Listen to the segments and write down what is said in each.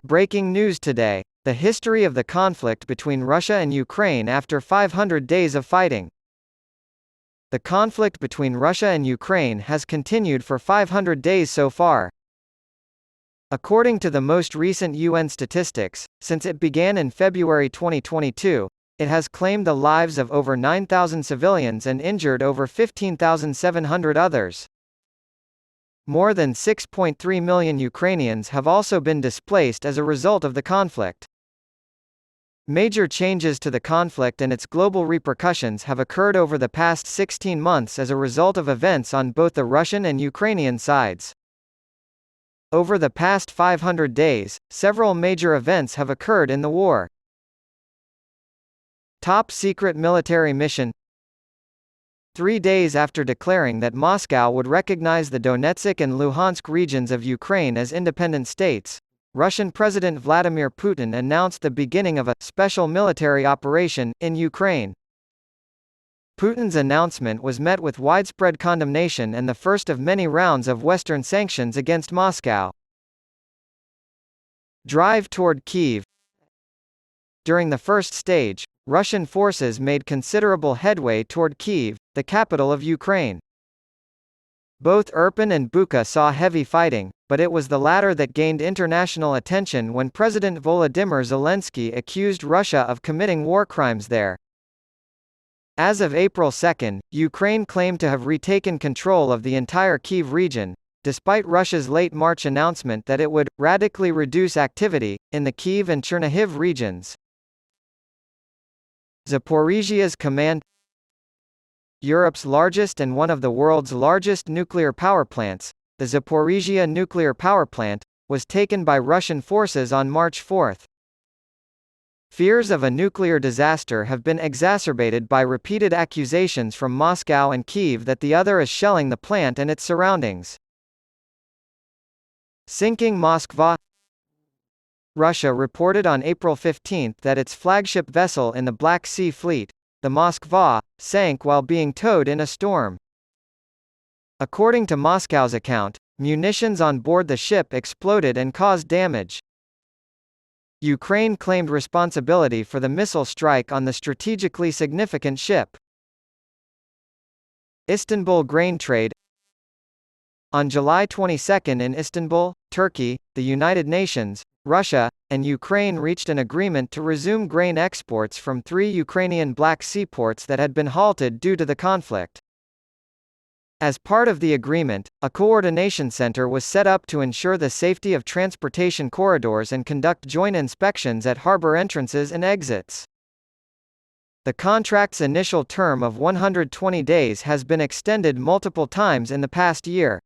Breaking news today: the history of the conflict between Russia and Ukraine after 500 days of fighting. The conflict between Russia and Ukraine has continued for 500 days so far. According to the most recent UN statistics, since it began in February 2022, it has claimed the lives of over 9,000 civilians and injured over 15,700 others. More than 6.3 million Ukrainians have also been displaced as a result of the conflict. Major changes to the conflict and its global repercussions have occurred over the past 16 months as a result of events on both the Russian and Ukrainian sides. Over the past 500 days, several major events have occurred in the war. Top secret military mission. 3 days after declaring that Moscow would recognize the Donetsk and Luhansk regions of Ukraine as independent states, Russian President Vladimir Putin announced the beginning of a special military operation in Ukraine. Putin's announcement was met with widespread condemnation and the first of many rounds of Western sanctions against Moscow. Drive toward Kyiv. During the first stage, Russian forces made considerable headway toward Kyiv, the capital of Ukraine. Both Irpin and Bucha saw heavy fighting, but it was the latter that gained international attention when President Volodymyr Zelensky accused Russia of committing war crimes there. As of April 2, Ukraine claimed to have retaken control of the entire Kyiv region, despite Russia's late March announcement that it would radically reduce activity in the Kyiv and Chernihiv regions. Zaporizhia's command. Europe's largest and one of the world's largest nuclear power plants, the Zaporizhia nuclear power plant, was taken by Russian forces on March 4. Fears of a nuclear disaster have been exacerbated by repeated accusations from Moscow and Kyiv that the other is shelling the plant and its surroundings. Sinking Moskva. Russia reported on April 15 that its flagship vessel in the Black Sea Fleet, the Moskva, sank while being towed in a storm. According to Moscow's account, munitions on board the ship exploded and caused damage. Ukraine claimed responsibility for the missile strike on the strategically significant ship. Istanbul grain trade. On July 22 in Istanbul, Turkey, the United Nations, Russia, and Ukraine reached an agreement to resume grain exports from 3 Ukrainian Black Sea ports that had been halted due to the conflict. As part of the agreement, a coordination center was set up to ensure the safety of transportation corridors and conduct joint inspections at harbor entrances and exits. The contract's initial term of 120 days has been extended multiple times in the past year.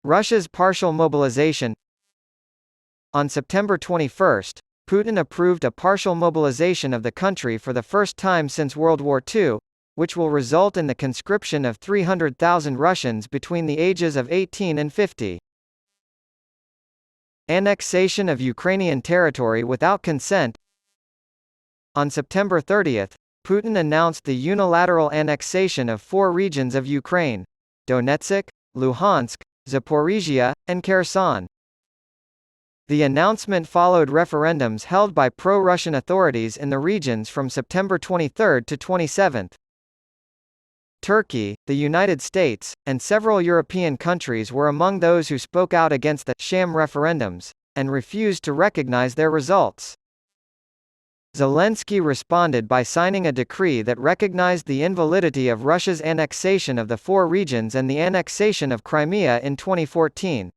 Russia's partial mobilization. On September 21, Putin approved a partial mobilization of the country for the first time since World War II, which will result in the conscription of 300,000 Russians between the ages of 18 and 50. Annexation of Ukrainian territory without consent. On September 30, Putin announced the unilateral annexation of 4 regions of Ukraine: Donetsk, Luhansk, Zaporizhia, and Kherson. The announcement followed referendums held by pro-Russian authorities in the regions from September 23 to 27. Turkey, the United States, and several European countries were among those who spoke out against the sham referendums, and refused to recognize their results. Zelensky responded by signing a decree that recognized the invalidity of Russia's annexation of the 4 regions and the annexation of Crimea in 2014.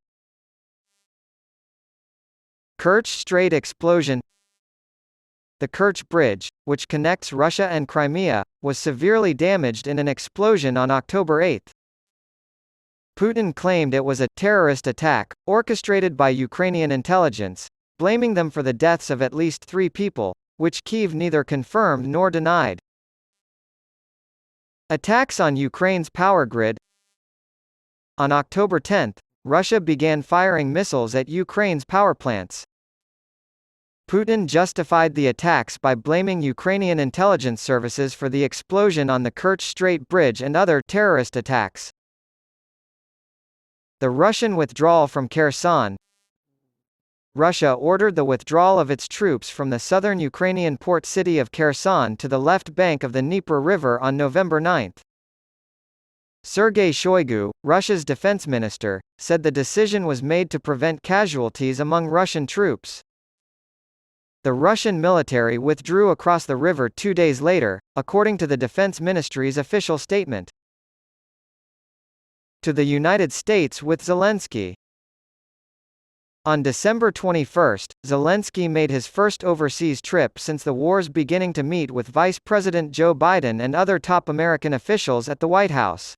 Kerch Strait explosion. The Kerch Bridge, which connects Russia and Crimea, was severely damaged in an explosion on October 8. Putin claimed it was a terrorist attack, orchestrated by Ukrainian intelligence, blaming them for the deaths of at least 3 people, which Kyiv neither confirmed nor denied. Attacks on Ukraine's power grid. On October 10, Russia began firing missiles at Ukraine's power plants. Putin justified the attacks by blaming Ukrainian intelligence services for the explosion on the Kerch Strait Bridge and other terrorist attacks. The Russian withdrawal from Kherson. Russia ordered the withdrawal of its troops from the southern Ukrainian port city of Kherson to the left bank of the Dnieper River on November 9. Sergei Shoigu, Russia's defense minister, said the decision was made to prevent casualties among Russian troops. The Russian military withdrew across the river 2 days later, according to the Defense Ministry's official statement. To the United States with Zelensky. On December 21, Zelensky made his first overseas trip since the war's beginning to meet with Vice President Joe Biden and other top American officials at the White House.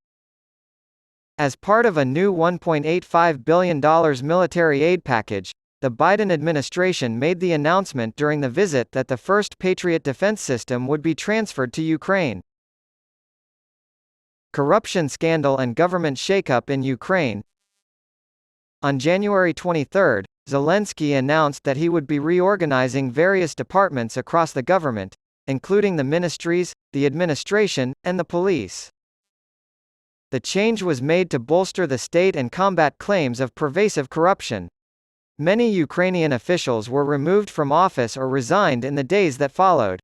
As part of a new $1.85 billion military aid package, the Biden administration made the announcement during the visit that the first Patriot defense system would be transferred to Ukraine. Corruption scandal and government shakeup in Ukraine. On January 23, Zelensky announced that he would be reorganizing various departments across the government, including the ministries, the administration, and the police. The change was made to bolster the state and combat claims of pervasive corruption. Many Ukrainian officials were removed from office or resigned in the days that followed.